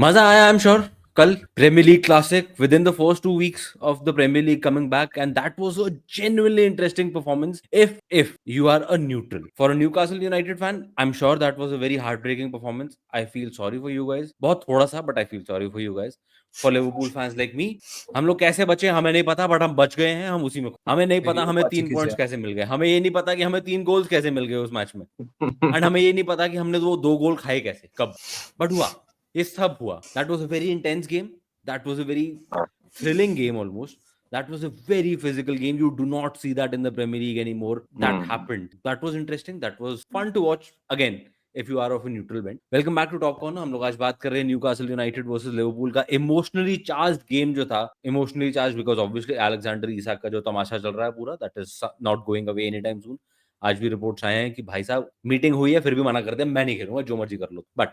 मजा आया, I am sure. कल Premier League classic with in the first 2 weeks of the Premier League coming back, and that was a genuinely interesting performance. If you are a neutral, for a Newcastle United fan, I'm sure that was a very heartbreaking performance. I feel sorry for you guys, बहुत थोड़ा सा, but I feel sorry for you guys. For Liverpool fans like me, हम लोग कैसे बचे हमें नहीं पता, बट हम बच गए हैं, हम उसी में हमें नहीं पता हमें यूरोपा 3 points कैसे मिल गए, हमें ये नहीं पता कि हमें 3 goals कैसे मिल गए उस मैच में, एंड हमें ये नहीं पता कि हमने वो 2 goal खाए कैसे, कब, बट हुआ, ये सब हुआ. That was a very intense game. That was a very thrilling game almost. That was a very physical game. You do not see that in the Premier League anymore. That happened. That was interesting. That was fun to watch again. If you are of a neutral bent. Welcome back to Top Corner. हम लोग आज बात कर रहे हैं Newcastle United versus Liverpool का emotionally charged game जो था. Emotionally charged because obviously Alexander Isak का जो तमाशा चल रहा है पूरा, that is not going away any time soon. आज भी रिपोर्ट्स आए हैं कि भाई साहब मीटिंग हुई है फिर भी मना करते हैं, मैं नहीं खेलूंगा, जो मर्जी कर लो. But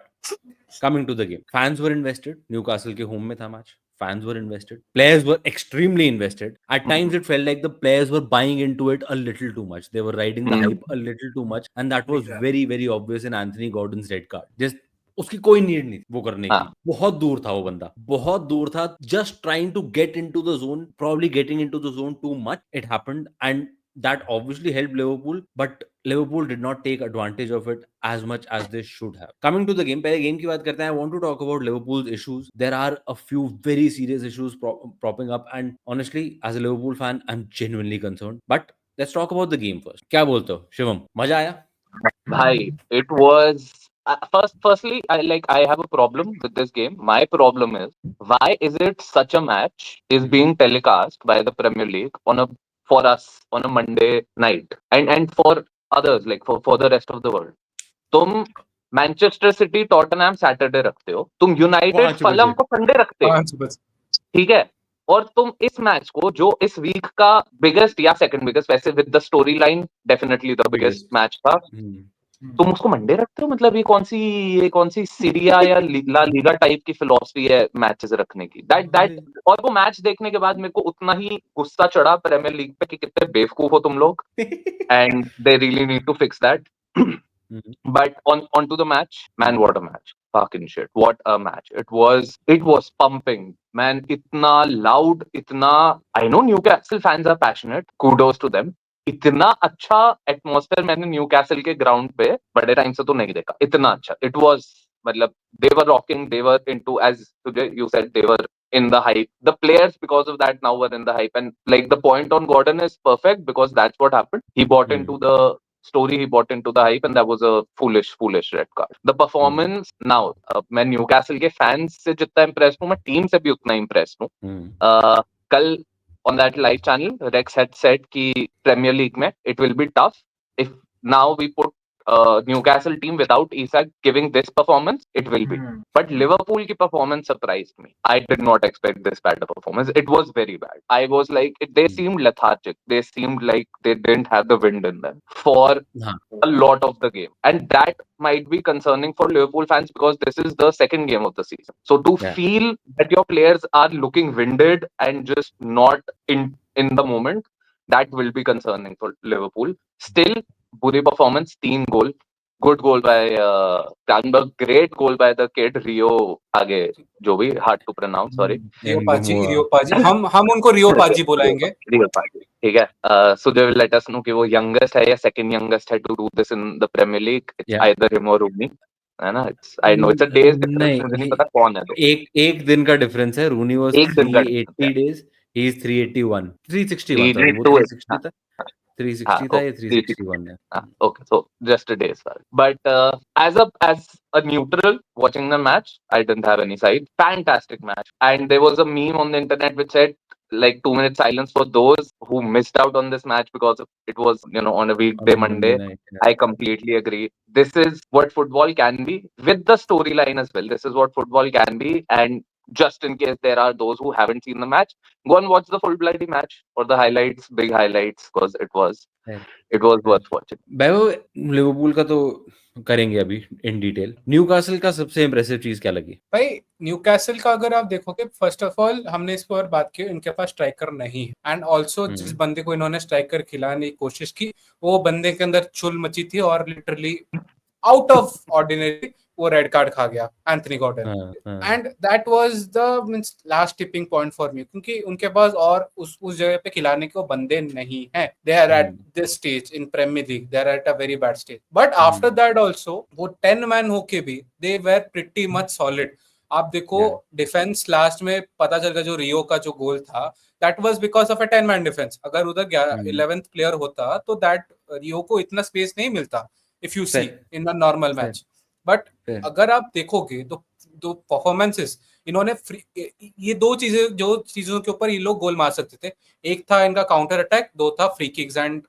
coming to the game, fans were invested. Newcastle के home में था match. Fans were invested. Players were extremely invested. At times, it felt like the players were buying into it a little too much. They were riding the hype a little too much, and that was very, very obvious in Anthony Gordon's red card. Just उसकी कोई need नहीं वो करने की. बहुत दूर था वो बंदा, बहुत दूर था. Just trying to get into the zone, probably getting into the zone too much. It happened, and that obviously helped Liverpool, but Liverpool did not take advantage of it as much as they should have. Coming to the game, पहले game की बात करते हैं. I want to talk about Liverpool's issues. There are a few very serious issues propping up, and honestly, as a Liverpool fan, I'm genuinely concerned. But let's talk about the game first. क्या बोलते हो शिवम, मजा आया? Bhai, it was firstly, I have a problem with this game. My problem is why is it such a match is being telecast by the Premier League on a for us on a Monday night and for others like for the rest of the world. तुम Manchester city Tottenham Saturday रखते हो, तुम United 5 फलम बजे. को Sunday रखते हो, 5 बजे. ठीक है. और तुम इस मैच को जो इस वीक का बिगेस्ट या सेकंड बिगेस्ट, वैसे with the story line definitely the biggest Biggest. Match था, तुम उसको मंडे रखते हो. मतलब ये कौन सी सीरिया या ला लीगा टाइप की फिलॉसफी है मैचेस रखने की. दैट और वो मैच देखने के बाद मेरे को उतना ही गुस्सा चढ़ा प्रीमियर लीग पे कि कितने बेवकूफ हो तुम लोग, and they really need to fix that. But on to the match, man, what a match. Fucking shit, what a match. It was pumping, man. Itna loud, itna, I know Newcastle fans are passionate, kudos to them. इतना अच्छा atmosphere मैंने Newcastle के ground पे बड़े time से तो नहीं देखा. इतना अच्छा इट वाज. मतलब they were rocking, they were into, as you said, they were in the hype. The players because of that now were in the hype, and like the point on Gordon is perfect because that's what happened. He bought into the story, he bought into the hype, and that was a foolish red card. The performance now, मैं Newcastle के fans से जितना impress हूँ, मैं team से भी उतना impress हूँ. कल on that live channel, Rex had said कि Premier League में it will be tough if now we put Newcastle team without Isak giving this performance, it will be. But Liverpool की performance surprised me. I did not expect this bad a performance. It was very bad. I was like, they seemed lethargic. They seemed like they didn't have the wind in them for a lot of the game. And that might be concerning for Liverpool fans because this is the second game of the season. So to feel that your players are looking winded and just not in the moment, that will be concerning for Liverpool. Still, बुरी performance, 3 goal. Good goal by Cranberg. Great goal by the kid Rio. आगे जो भी hard to pronounce, sorry. रियो पाजी. हम उनको रियो पाजी बुलाएंगे. रियो पाजी, ठीक है. Sujay will let us know कि वो youngest है या second youngest है to do this in the Premier League. It's either him or Rooney. है ना? I know it's a days difference. मुझे नहीं पता कौन है. एक दिन का डिफरेंस है. Rooney was 380 days. He is 381. 361 sorry. वो 360 था. 360 था या 361 है. Okay, so just a day's work. But as a neutral watching the match, I didn't have any side. Fantastic match, and there was a meme on the internet which said like 2 minute silence for those who missed out on this match because it was on a weekday Monday. I completely agree. This is what football can be with the storyline as well. This is what football can be, and just in case there are those who haven't seen the match, go and watch the full bloody match or the highlights, big highlights, because it was worth watching. Liverpool का तो करेंगे अभी in detail. Newcastle का सबसे impressive चीज क्या लगी भाई? न्यूकैसल का अगर आप देखोगे, फर्स्ट ऑफ ऑल हमने इस पर बात की, इनके पास स्ट्राइकर नहीं है, एंड ऑल्सो जिस बंदे को इन्होंने स्ट्राइकर खिलाने की कोशिश की, वो बंदे के अंदर चुल मची थी और लिटरली आउट ऑफ ऑर्डिनरी वो रेड कार्ड खा गया एंथनी गॉर्डन, हाँ, हाँ, and that was the means last tipping point for me, क्योंकि उनके पास और उस जगह पे खिलाने को बंदे नहीं हैं. They are at this stage in Premier League, they are at a very bad stage. But after that also वो 10 मैन होके भी they were pretty much solid. आप देखो डिफेंस लास्ट में पता चल गया, जो रियो का जो गोल था that was because of a 10 man defence. अगर उधर 11th प्लेयर होता तो दैट रियो को इतना स्पेस नहीं मिलता if you see in a normal match. But अगर आप देखोगे तो दो परफॉर्मेंसेस इन्होंने ये दो चीजें, जो चीजों के ऊपर ये लोग गोल मार सकते थे, एक था इनका काउंटर अटैक, दो था free kicks and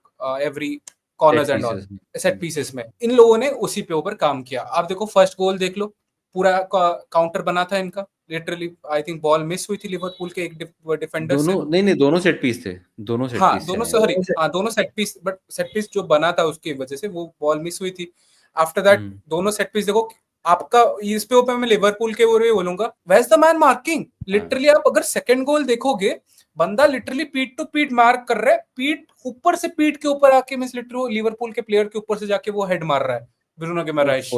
every corners and all set pieces में. इन लोगों ने उसी पे ऊपर काम किया. आप देखो फर्स्ट गोल देख लो, पूरा काउंटर बना था इनका. Literally I think ball miss हुई थी लिवरपूल के एक डिफेंडर से. नहीं, दोनों सेट पीस थे, दोनों सेट हाँ पीस दोनों सॉरी, हाँ दोनों set piece, but set piece जो बना था उसकी वजह से वो बॉल मिस हुई थी. आफ्टर दैट दोनों सेट पीस देखो आपका, इस पे ऊपर मैं लिवरपूल के वो बोलूंगा, where the man marking. Literally आप अगर सेकंड गोल देखोगे, बंदा लिटरली पीठ टू पीठ मार्क कर रहा है, पीठ ऊपर से पीठ के ऊपर आके मिस लिटरली लिवरपूल के प्लेयर के ऊपर से जाके वो हेड मार रहा है ब्रूनो गिमाराइश.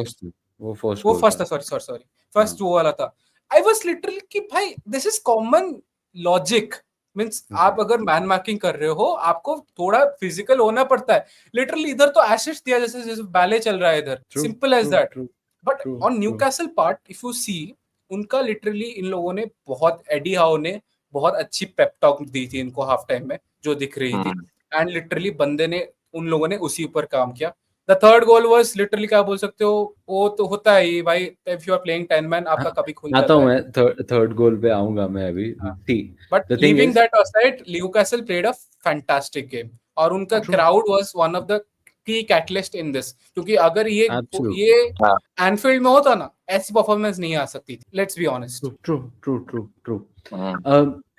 वो फर्स्ट था, सॉरी फर्स्ट वो वाला था. आई वाज लिटरली कि भाई this is common logic. Means आप अगर मैन मार्किंग कर रहे हो, आपको थोड़ा फिजिकल होना पड़ता है. लिटरली इधर तो एसिस्ट दिया जैसे बैले चल रहा है इधर, simple as that. But on Newcastle part if you see, उनका लिटरली इन लोगों ने बहुत, एडी हाउ ने बहुत अच्छी पेप टॉक दी थी इनको हाफ टाइम में जो दिख रही थी, एंड लिटरली बंदे ने, उन लोगों ने उसी ऊपर काम किया. The third goal was literally, क्या बोल सकते हो, वो तो होता है भाई, if you are playing 10 man आपका कभी खुल जाता है. आता हूं मैं, थर्ड गोल पे आऊंगा मैं अभी. But leaving that aside, Newcastle played a fantastic game, और उनका crowd was one of the key catalyst in this. क्योंकि अगर ये एनफील्ड में होता ना, ऐसी परफॉर्मेंस नहीं आ सकती थी. Let's be honest. True.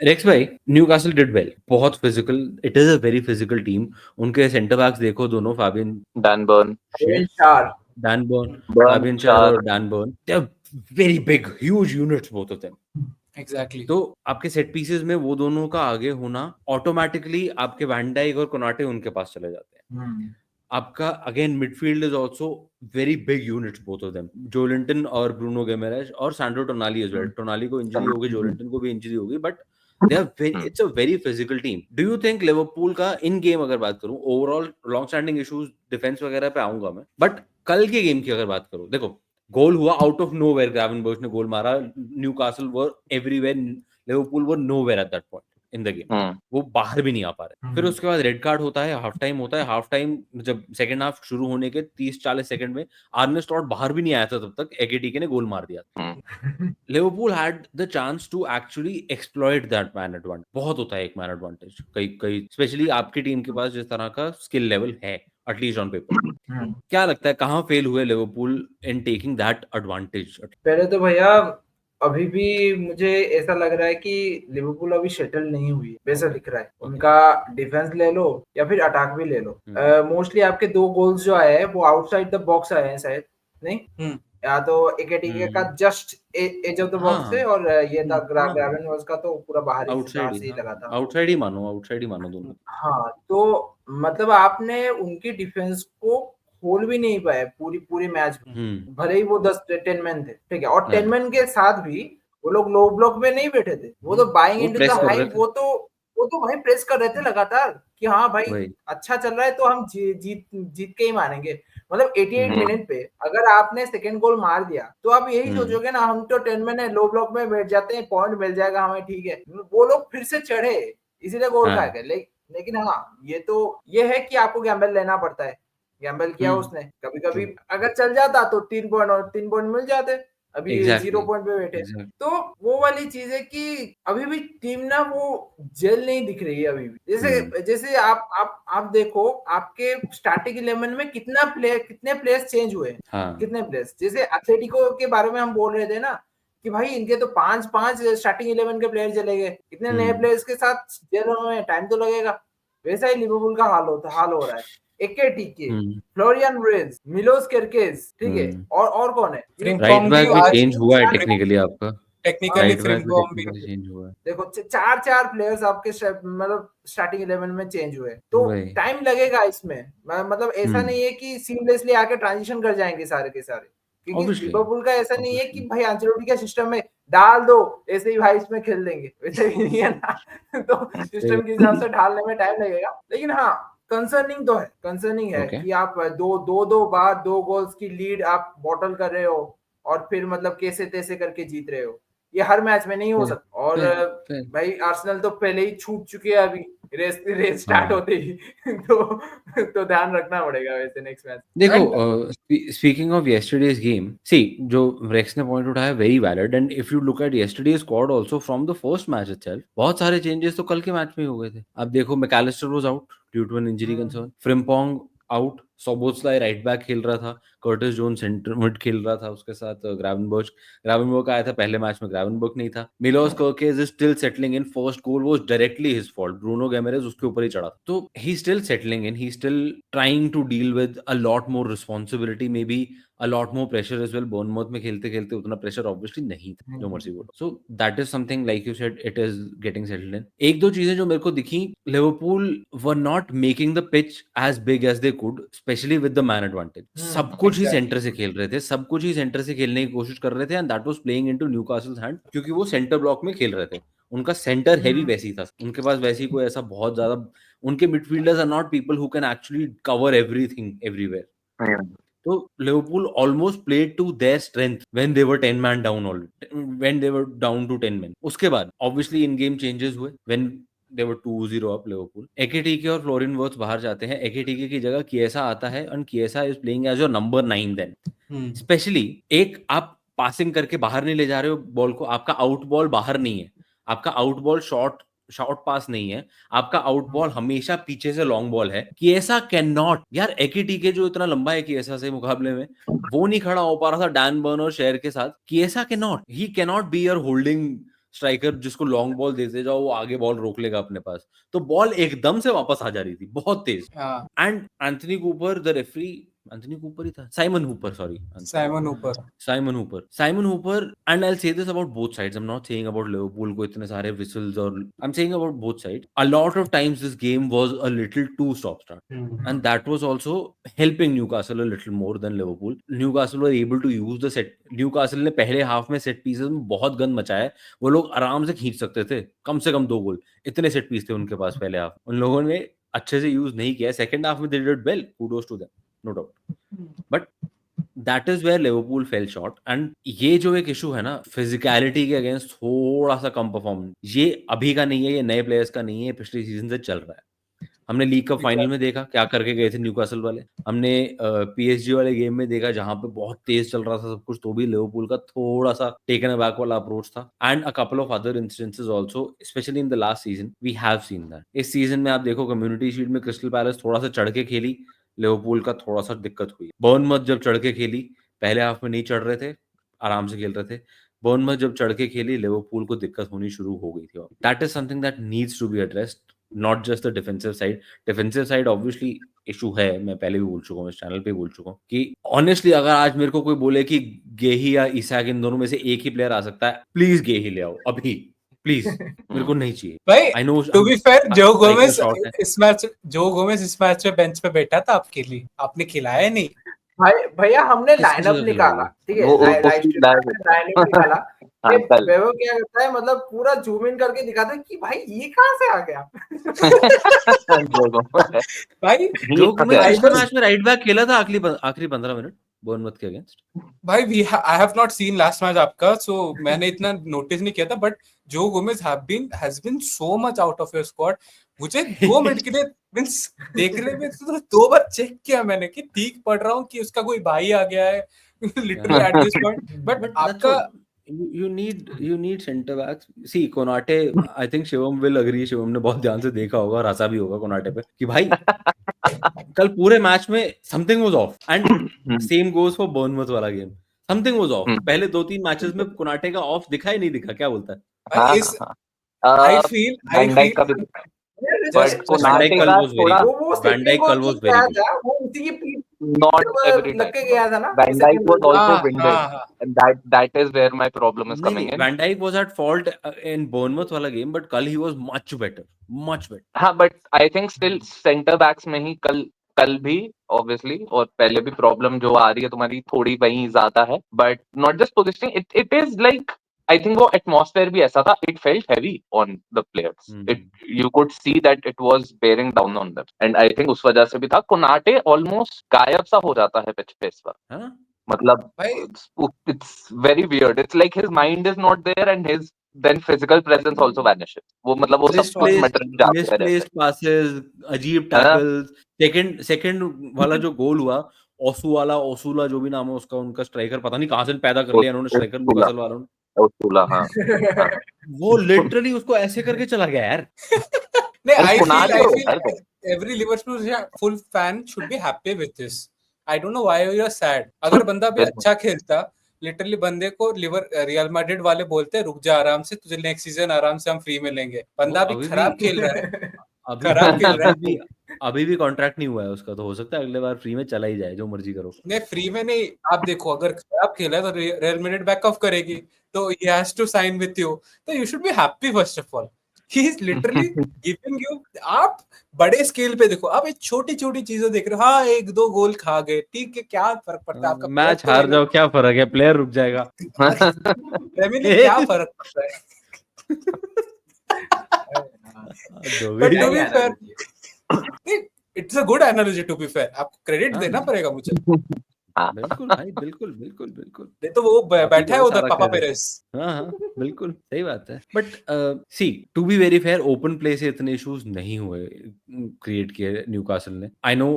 Rex भाई, न्यूकासल डिड वेल, बहुत physical, it is a very physical team. उनके सेंटर बैक्स देखो दोनों, फाबियन शार और Dan Burn, they are very big, huge units both of them. Exactly. तो आपके set pieces में वो दोनों का आगे होना, ऑटोमेटिकली आपके वैन डाइक और कोनाटे उनके पास चले जाते हैं. आपका again midfield is also very big units both of them, Joelinton और ब्रूनो गिमेरेश और Sandro Tonali as well. Tonali को इंजरी होगी, जोलिंटन को भी इंजरी होगी, but they are very, it's a very physical team. Do you think Liverpool का इन game, अगर बात करूं, overall long standing issues defence वगैरह पे आऊंगा मैं, बट कल के गेम की अगर बात करूं, देखो गोल हुआ आउट ऑफ नोवेयर, ग्रावेनबर्च ने गोल मारा, Newcastle were everywhere, Liverpool were nowhere at that point in the game. वो बाहर भी नहीं आ पा रहे. फिर उसके बाद रेड कार्ड होता है, हाफ टाइम होता है. हाफ टाइम जब सेकंड हाफ शुरू होने के 30-40 सेकंड में आर्ने स्लॉट बाहर भी नहीं आया था, तब तक एकेटीके ने गोल मार दिया. Liverpool had the chance to actually exploit that man advantage. बहुत होता है एक मैन एडवांटेज, कई स्पेशली आपकी टीम के पास जिस तरह का स्किल लेवल है, एटलीस्ट ऑन पेपर. क्या लगता है कहाँ फेल हुए Liverpool in taking that advantage? पहले तो भैया अभी भी मुझे ऐसा लग रहा है कि लिवरपूल अभी सेटल नहीं हुई, वैसा दिख रहा है. उनका डिफेंस ले लो या फिर अटैक भी ले लो, मोस्टली आपके 2 गोल्स जो आए हैं वो आउटसाइड द बॉक्स आए हैं शायद, नहीं या तो एकेटीके का just edge of the box है, और ये था ग्रावेनबर्च का तो पूरा बाहर ही लगा था. आउटसाइड ही मानो दोनों. हाँ, तो मतलब आपने उनकी डिफेंस को खोल भी नहीं पाए पूरी मैच में. भले ही वो 10-10 मैन थे, ठीक है, और 10 मैन के साथ भी वो लोग लो ब्लॉक में नहीं बैठे थे, वो तो बाइंग इनटू द हाई, वो तो भाई प्रेस कर रहे थे लगातार कि हाँ भाई अच्छा चल रहा है तो हम जीत के ही मानेंगे. मतलब 88 मिनट पे अगर आपने सेकंड गोल मार दिया तो आप यही सोचोगे ना, हम तो 10 मैन है, लो ब्लॉक में बैठ जाते हैं, पॉइंट मिल जाएगा हमें, ठीक है. वो लोग फिर से चढ़े, इसीलिए गोल खा गए. लेकिन हाँ, ये है कि आपको गैम्बल लेना पड़ता है. गैम्बल किया उसने, कभी अगर चल जाता तो 3 पॉइंट मिल जाते, अभी 0 पॉइंट पे बैठे. तो वो वाली चीज है कि अभी भी टीम ना वो जेल नहीं दिख रही है अभी भी. जैसे आप देखो आपके स्टार्टिंग 11 में कितने प्लेयर्स चेंज हुए, कितने प्लेयर्स. जैसे एथलेटिको के बारे में हम बोल रहे थे ना कि भाई इनके तो 5 स्टार्टिंग 11 के प्लेयर चले गए, इतने नए प्लेयर्स के साथ जेल होने में टाइम तो लगेगा. वैसा ही लिवरपूल का हाल हो रहा है. एकेटीके, फ्लोरियन विर्ट्ज, मिलोस केर्केज, ठीक है, और कौन है? राइट बैक भी चेंज हुआ है टेक्निकली, आपका टेक्निकली फ्रिम्पॉन्ग भी चेंज हुआ है. देखो 4 प्लेयर्स आपके मतलब स्टार्टिंग 11 में चेंज हुए, तो टाइम लगेगा इसमें. मतलब ऐसा नहीं है कि सीमलेसली आके ट्रांजिशन कर जाएंगे सारे के सारे, क्योंकि Obviously. लिवरपूल का ऐसा नहीं है Obviously. कि भाई अंचेलोटी का सिस्टम में डाल दो ऐसे ही भाई इसमें खेल देंगे, वैसे भी नहीं है ना। तो सिस्टम के हिसाब से ढालने में टाइम लगेगा, लेकिन हाँ कंसर्निंग तो है, कंसर्निंग है Okay. कि आप दो बार 2 गोल्स की लीड आप बॉटल कर रहे हो और फिर मतलब कैसे तैसे करके जीत रहे हो, ये हर मैच में नहीं हो Fair, सकता। और fair. भाई आर्सेनल तो पहले ही छूट चुके हैं अभी रेस स्टार्ट हाँ। होते ही। तो ध्यान रखना पड़ेगा वैसे नेक्स्ट मैच। देखो, स्पीकिंग ऑफ यस्टरडेज गेम, सी जो रेक्स ने पॉइंट उठाया very valid, and if you look at yesterday's squad also from the first match itself, बहुत सारे चेंजेस तो कल के मैच में ही हो गए थे। अब देखो, Mac Allister was out due to an injury concern, Frimpong out, Szoboszlai right back खेल रहा था, कर्टिस जोन सेंटर मिड खेल रहा था, उसके साथ ग्रावेनबर्ग आया था पहले मैच में, ग्रावेनबर्ग नहीं था। Milos Kerkez is still settling in, first goal was directly his fault, Bruno Guimaraes उसके ऊपर ही चढ़ा, तो he still settling in, he still trying to deal with a lot more responsibility, maybe a lot more pressure as well. बोर्नमouth में खेलते खेलते उतना pressure obviously नहीं था, जो मर्जी बोलो। So that is something like you said, it is getting settled in. एक दो चीजें जो मेरे को दिखी, Liverpool were not making the pitch as big as they could, specially with the man advantage. सब कुछ ही सेंटर से खेल रहे थे, सब कुछ ही सेंटर से खेलने की कोशिश कर रहे थे, and that was playing into Newcastle's hand, क्योंकि वो सेंटर ब्लॉक में खेल रहे थे। उनका सेंटर हैवी वैसी था, उनके पास वैसी कोई ऐसा बहुत ज्यादा, उनके midfielders are not people who can actually cover everything everywhere. तो Liverpool almost played to their strength when they were 10 man down, already when they were down to 10 man. उसके बाद ऑब्वियसली इन गेम चेंजेस हुए when they were 2-0 up Liverpool. Ekitike और Florian worth बाहर जाते हैं, एकेटीके की जगह किएसा आता है, and Chiesa is playing as your number 9 then. Specially एक आप पासिंग करके बाहर नहीं ले जा रहे हो बॉल को, आपका आउट बॉल बाहर नहीं है, आपका आउट बॉल शॉर्ट पास नहीं है, आपका आउट बॉल हमेशा पीछे से लॉन्ग बॉल है। किएसा कैन नॉट, यार एकेटीके जो इतना लंबा है किएसा से मुकाबले में, वो नहीं खड़ा हो पा रहा था डैन बर्न और शेयर के साथ। Chiesa can not be your holding striker जिसको लॉन्ग बॉल देते जाओ, वो आगे बॉल रोक लेगा अपने पास। तो बॉल एकदम से वापस आ जा रही थी बहुत तेज, and Anthony Cooper, the referee, Anthony Cooper ही था, Simon Hooper, and I will say this about both sides, I am not saying about Liverpool को इतने सारे विसल्स, और I am saying about both sides, a lot of times this game was a little too stop start, and that was also helping Newcastle a little more than Liverpool. Newcastle were able to use the set, Newcastle ने पहले half में set pieces में बहुत गंद मचाया, वो लोग आराम से खींच सकते थे कम से कम 2 गोल, इतने सेट पीस थे उनके पास पहले हाफ, उन लोगों ने अच्छे से यूज नहीं किया। सेकंड हाफ में they did well, kudos to them, no doubt, but that is where Liverpool fell short. And ये जो एक इशू है ना, फिजिकलिटी के अगेंस्ट थोड़ा सा कम परफॉर्मेंस, ये अभी का नहीं है, ये नए प्लेयर्स का नहीं है, पिछले सीजन से चल रहा है। हमने लीग कप फाइनल में देखा क्या करके गए थे न्यूकासल वाले, हमने पीएसजी वाले गेम में देखा जहां पे बहुत तेज चल रहा था सब कुछ, तो भी लिवरपूल का थोड़ा सा टेकन अबैक वाला अप्रोच था। And a couple of other instances also, specially in the last season we have seen that. इस सीजन में आप देखो, कम्युनिटी शील्ड में क्रिस्टल पैलेस थोड़ा सा चढ़ के खेली, लिवरपूल का थोड़ा सा दिक्कत हुई। बर्नमथ जब चढ़ के खेली, पहले हाफ में नहीं चढ़ रहे थे, आराम से खेल रहे थे, बर्नमथ जब चढ़ के खेली, लिवरपूल को दिक्कत होनी शुरू हो गई थी। That is something that needs to be addressed, not just the defensive side. Defensive side obviously issue है, मैं पहले भी बोल चुका हूँ, इस चैनल पे बोल चुका हूँ कि ऑनेस्टली अगर आज मेरे को कोई बोले कि गेही या इसाक इन दोनों में से एक ही प्लेयर आ सकता है, प्लीज गेही ले आओ अभी, प्लीज, मेरे को नहीं चाहिए भाई। I know to be fair, Joe Gomez shot है, इस मैच में बेंच पे बैठा था आपके लिए, आपने खिलाया नहीं भाई भैया हमने किसकी लाइनअप जगह निकाला, खिलाओगे? ठीक है, वो लाइव उसकी स्ट्रीम live- में लाइनअप निकाला। हाँ, ये कल। वैभव क्या करता है, मतलब पूरा जूम इन करके दिखाता है कि भाई ये कहाँ से आ गया। भाई। जो मैं I पिछले was- मैच में राइट बैक खेला था आखिरी 15 मिनट बर्नमथ के अगेंस्ट। भाई I have not seen last match आपका, सो मैंने इतना नोटिस नहीं किया था, but Joe Gomez has been so much out of your squad. मुझे 2 मिनट के लिए मींस देखने में तो 2 बार चेक किया मैंने कि ठीक पढ़ रहा हूँ कि उसका कोई भाई आ गया है literally at this point, but आपका you need center backs. See, Konate, I think Shivam will agree, Shivam ने बहुत ध्यान से देखा होगा और हंसा भी होगा कोनाटे पे कि भाई कल पूरे मैच में something was off, and same goes for Bournemouth वाला गेम, something was off। पहले 2-3 मैचेस में कोनाटे का ऑफ दिखा ही नहीं दिखा, क्या बोलता है? भाई इस आई फील का भी Just- Van Dijk कल was very थोड़ा good. वो Van Dijk कल was very good. वो उसी की पीठ not पर every लग के time. गया था ना। Van Dijk was also हाँ, winded, हाँ, and that is where my problem is coming in. Van Dijk was at fault in Bournemouth वाला game, but कल he was much better, much better. हाँ, but I think still center backs में ही कल कल भी obviously, और पहले भी प्रॉब्लम जो आ रही है तुम्हारी थोड़ी वही ज्यादा है, but not just positioning, it is like I think वो एटमॉस्फेयर भी ऐसा था, it felt heavy on the players, it you could see that it was bearing down on them, and I think उस वजह से भी था। कोनाटे ऑलमोस्ट गायब सा हो जाता है पिच पे इस बार, मतलब it's very weird, it's like his mind is not there and his then physical presence also vanishes, वो मतलब वो सब कुछ मटेरियल जाता है, misplaced passes, अजीब tackles, second वाला जो गोल हुआ, ओसूला जो भी नाम है उसका, उनका स्ट्राइकर पता नहीं कहां से पैदा कर लिया इन्होंने, स्ट्राइकर न्यूकासल वालों ने, ओसूला, हाँ वो लिटरली उसको ऐसे करके चला गया यार। नहीं, I feel every Liverpool fan should be happy with this. I don't know why you are sad. अगर बंदा भी अच्छा खेलता, लिटरली बंदे को रियल मैड्रिड वाले बोलते रुक जा आराम से, तुझे नेक्स्ट सीजन आराम से हम फ्री में लेंगे। बंदा भी खराब खेल रहा है, खराब खेल रहा है, अभी भी कॉन्ट्रैक्ट नहीं हुआ है उसका, तो हो सकता है अगले बार फ्री में चला ही जाए, जो मर्जी करो। नहीं, फ्री में नहीं, आप देखो अगर खराब खेला है तो रियल मैड्रिड बैक ऑफ करेगी, तो he has to sign with you, तो you should be happy first of all. He is literally giving you, आप बड़े स्केल पे देखो, आप एक छोटी-छोटी चीजें देख रहे हो, हाँ 1-2 गोल खा गए, ठीक है, क्या फर्क पड़ता है आपका, मैच हार जाओ क्या फर्क है, प्लेयर रुक जाएगा, क्या फर्क पड़ता है। But to be fair, it's a good analogy to be fair, आपको क्रेडिट देना पड़ेगा मुझे। बिल्कुल भाई, बिल्कुल बिल्कुल बिल्कुल, नहीं तो वो बैठा है उधर पापा पेरेस। हाँ बिल्कुल सही बात है। But see to be very fair, open play से इतने इश्यूज नहीं हुए क्रिएट किए न्यूकासल ने। I know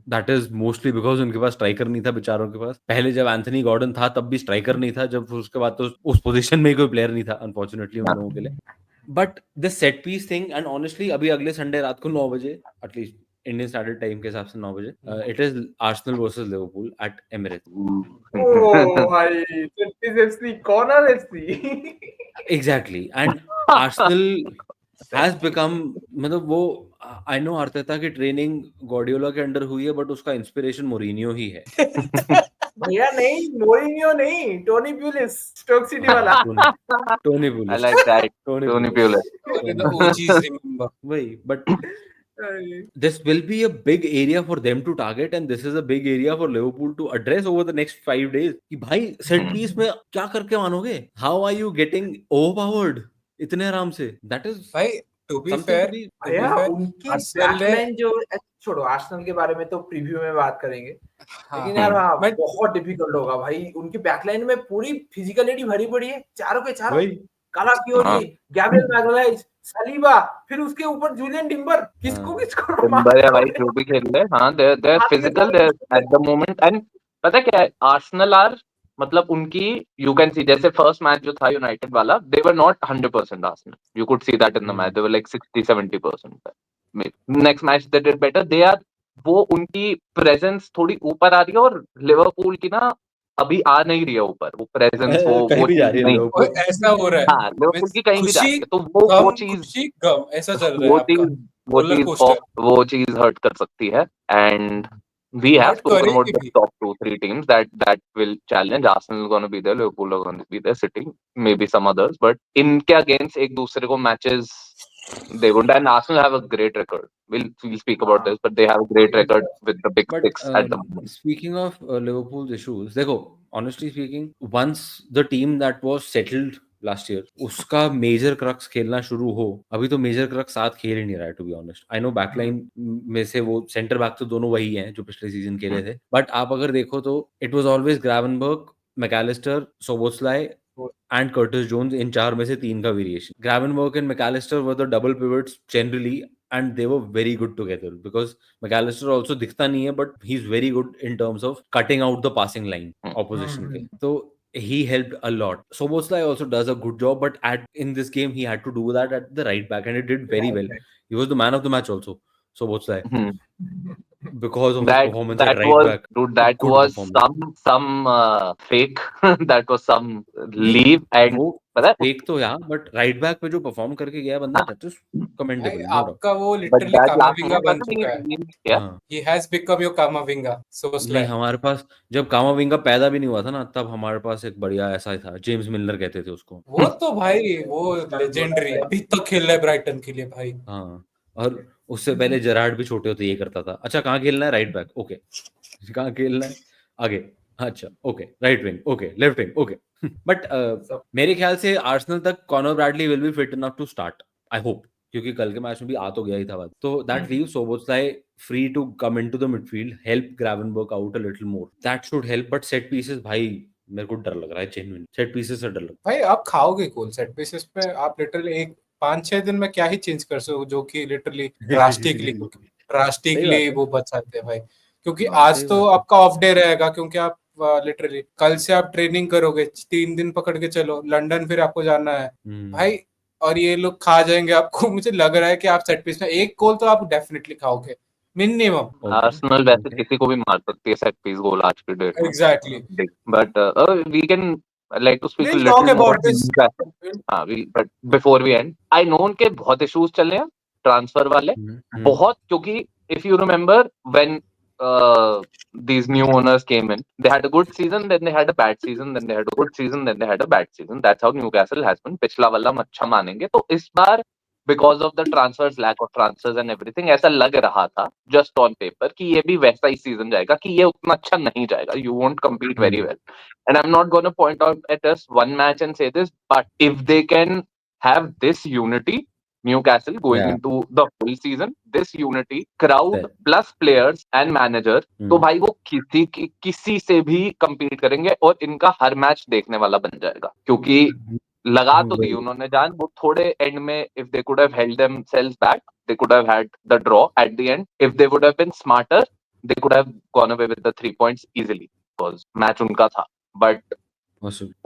that is mostly because उनके पास स्ट्राइकर नहीं था बेचारों के पास। पहले जब एंथनी गॉर्डन था तब भी स्ट्राइकर नहीं था, जब उसके बाद तो उस पोजीशन में कोई प्लेयर नहीं था अनफॉर्चुनेटली उन लोगों के लिए। But the set piece thing, and honestly अभी अगले संडे रात को 9 बजे एटलीस्ट इंडियन स्टैंडर्ड टाइम के हिसाब से 9 बजे, it is Arsenal versus Liverpool at Emirates. ओ भाई, FC corner FC exactly, and Arsenal has become, मतलब वो, आई नो आर्टेटा की ट्रेनिंग गार्डियोला के अंडर हुई है, बट उसका इंस्पिरेशन मोरिनियो ही है। भैया नहीं, मोरिनियो नहीं, टोनी प्यूलिस, स्टोक सिटी वाला। Tony Pulis, I like that. Tony Pulis. वही, but this will be a big area for them to target, and this is a big area for Liverpool to address over the next 5 days. कि भाई set piece में क्या करके मानोगे? How are you getting overpowered इतने आराम से? That is भाई to be fair, भैया उनकी बैकलाइन जो, छोड़ो आर्सेनल के बारे में तो प्रीव्यू में बात करेंगे, लेकिन यार बहुत डिफिकल्ट होगा भाई। उनकी बैकलाइन में पूरी फिजिकलिटी भरी पड़ी है, चारों के चारों, कालाफियोरी, गैब्रियल मैगलाइज, सलीबा, फिर उसके ऊपर जूलियन टिम्बर, किसको टिम्बर है भाई जो भी खेल रहे हैं। हाँ, they are physical, they at the moment. And पता क्या है, आर्सेनल आर, मतलब उनकी यू कैन सी, जैसे फर्स्ट मैच जो था यूनाइटेड वाला, they were not 100% Arsenal, you could see that in the match, they were like 60-70%। Next match they did better, they are, वो उनकी प्रेजेंस थोड़ी ऊपर आ रही है, और लिवरपूल की ना अभी आ नहीं रही है ऊपर वो प्रेजेंस, वो भी जा रही है नहीं, ऐसा हो रहा है। हाँ, लिवरपूल की कहीं भी जा रही है, तो वो चीज ऐसा चल रहा है, वो चीज हर्ट कर सकती है। And we have to promote the top 2-3 teams that will challenge. Arsenal is going to be there, Liverpool are going to be there, City, maybe some others, but इनके against एक दूसरे को matches they won't. And Arsenal have a great record. We'll speak about this, but they have a great record with the big six at the moment. Speaking of Liverpool's issues, देखो, honestly speaking, once the team that was settled last year, उसका major crux खेलना शुरू हो, अभी तो major crux साथ खेल ही नहीं रहा है, to be honest. I know backline में से वो सेंटर बैक तो दोनों वही हैं जो पिछले सीजन खेले थे, बट आप अगर देखो तो it was always Gravenberch, Mac Allister, Szoboszlai and Curtis Jones, इन 4 में से 3 का variation. Gravenberch and Mac Allister were the double pivots generally, and they were very good together because McAllister also दिखता नहीं है, but he's very good in terms of cutting out the passing line opposition के, तो he helped a lot. Szoboszlai also does a good job, but in this game he had to do that at the right back, and he did very well. He was the man of the match also, Szoboszlai, because of his performance at right back. Dude, that was some fake. That was some leave, and पता है fake तो यार, but right back पे जो perform करके गया बंदा, that is commendable. आपका वो लिटरली कामाविंगा बन चुका है। He has become your कामाविंगा। नहीं, हमारे पास जब कामाविंगा पैदा भी नहीं हुआ था ना, तब हमारे पास एक बढ़िया ऐसा ही था, जेम्स मिलर कहते थे उसको। वो तो भाई वो लेजेंडरी, अभी तक खेल रहा है ब्राइटन के लिए भाई। हाँ, और उससे पहले जेरार्ड भी छोटे होते ये करता था, अच्छा कहाँ खेलना है, राइट बैक, ओके, कहाँ खेलना है आगे, अच्छा okay, right wing, okay, left wing, okay. But मेरे ख्याल से आर्सेनल तक Conor Bradley will be fit enough to start, I hope, क्योंकि कल के मैच में भी आ तो गया ही था बात, तो that leaves Szoboszlai free to come into the midfield, help Gravenberch out a little more, that should help. But set pieces भाई मेरे को डर लग रहा है, जेन्युइन सेट पीसेस से डर लग भाई आप खाओगे गोल सेट पीसेस पे, आप लिटरली एक 5-6 दिन में क्या ही चेंज कर सकते हो, जो कि लिटरली ड्रास्टिकली सही बात है। वो बच सकते हैं भाई, क्योंकि हाँ, आज सही तो बात है। आपका ऑफ डे रहेगा, क्योंकि आप लिटरली कल से आप ट्रेनिंग करोगे, 3 दिन पकड़ के चलो, लंदन फिर आपको जाना है भाई, और ये लोग खा जाएंगे आपको। मुझे लग रहा है कि आप सेट पीस में एक गोल तो आप डेफिनेटली खाओगे मिनिमम। आर्सेनल वैसे किसी को भी मार सकती है सेट पीस गोल आज की डेट में, exactly, but we can like to speak a we'll talk little more about this. on हाँ, but before we end, I know उनके बहुत issues चले हैं ट्रांसफर वाले, बहुत, क्योंकि if you remember when these new owners came in, they had a good season, then they had a bad season, then they had a good season, then they had a bad season. That's how Newcastle has been. पिछला वाला हम अच्छा मानेंगे, तो इस बार because of the transfers, lack of transfers and everything, ऐसा लग रहा था just on paper कि ये भी वैसा ही सीजन जाएगा, कि ये उतना अच्छा नहीं जाएगा, you won't compete very well. And I'm not going to point out at us one match and say this, but if they can have this unity, Newcastle going Yeah. into the full season, this unity, crowd plus players and manager, तो भाई वो किसी से भी compete करेंगे और इनका हर match देखने वाला बन जाएगा, क्योंकि लगा तो दी उन्होंने जान, वो थोड़े एंड में if they could have held themselves back, they could have had the draw at the end. If they would have been smarter, they could have gone away with the 3 points easily, because match उनका था. But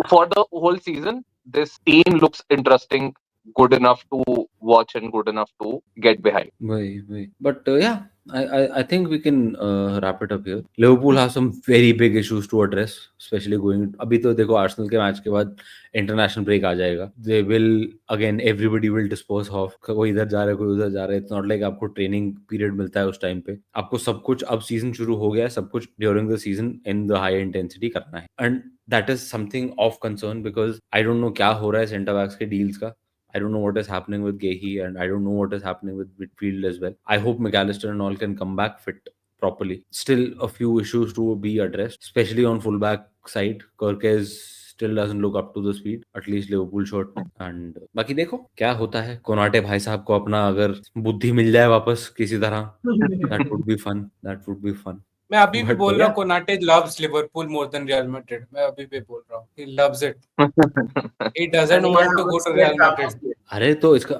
for the whole season, this team looks interesting, good enough to watch and good enough to get behind. But yeah, I think we can wrap it up here. Liverpool has some very big issues to address, especially going. अभी तो देखो Arsenal के match के बाद international break आ जाएगा. They will again, everybody will dispose of. कोई इधर जा रहा है, कोई उधर जा रहा है. It's not like आपको ट्रेनिंग पीरियड मिलता है उस टाइम पे. आपको सब कुछ, अब सीजन शुरू हो गया है, सब कुछ during the season in the high intensity करना है. And that is something of concern, because I don't know क्या हो रहा है सेंटर बैक्स के डील्स का. I don't know what is happening with Gehi, and I don't know what is happening with midfield as well. I hope McAllister and all can come back fit properly. Still a few issues to be addressed, especially on fullback side. Kirkes still doesn't look up to the speed, at least Liverpool shirt में. And बाकी देखो क्या होता है. Konate भाई साहब को अपना अगर बुद्धि मिल जाए वापस किसी तरह, that would be fun. That would be fun. मैं अभी भी बोल रहा हूँ, Konate loves Liverpool more than Real Madrid. मैं अभी भी बोल रहा हूँ, he loves it. He doesn't want to go to Real Madrid. अरे तो इसका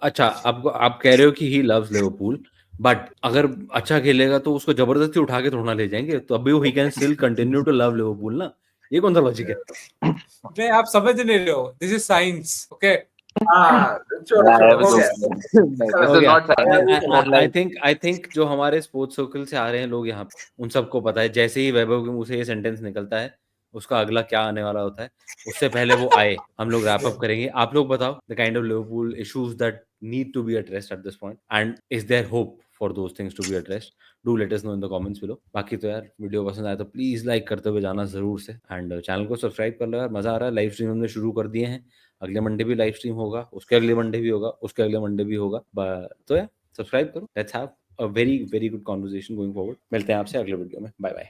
अच्छा, आप कह रहे हो कि he loves Liverpool, बट अगर अच्छा खेलेगा तो उसको जबरदस्ती उठा के थोड़ा ले जाएंगे, तो अभी वो he can still continue to love Liverpool ना. ये कौन सा लॉजिक है? नहीं, आप समझ नहीं रहे हो. This is science, okay? I think जो हमारे स्पोर्ट्स सर्कल से आ रहे हैं लोग यहाँ, उन सबको पता है जैसे ही वैभव के मुंह से ये सेंटेंस निकलता है उसका अगला क्या आने वाला होता है. उससे पहले वो आए, हम लोग रैप अप करेंगे. आप लोग बताओ the kind of Liverpool issues that need to be addressed at this point, and is there hope for those things to be addressed? Do let us know in the comments below. बाकी तो यार video पसंद आया तो please like करते हुए जाना जरूर से, एंड चैनल को सब्सक्राइब कर लो यार. मजा आ रहा है. लाइव स्ट्रीम हमने शुरू कर दिए हैं. अगले मंडे भी लाइव स्ट्रीम होगा, उसके अगले मंडे भी होगा, उसके अगले मंडे भी होगा. तो यार सब्सक्राइब करो. Let's have a very very good conversation going forward. मिलते हैं आपसे अगले वीडियो में. Bye bye.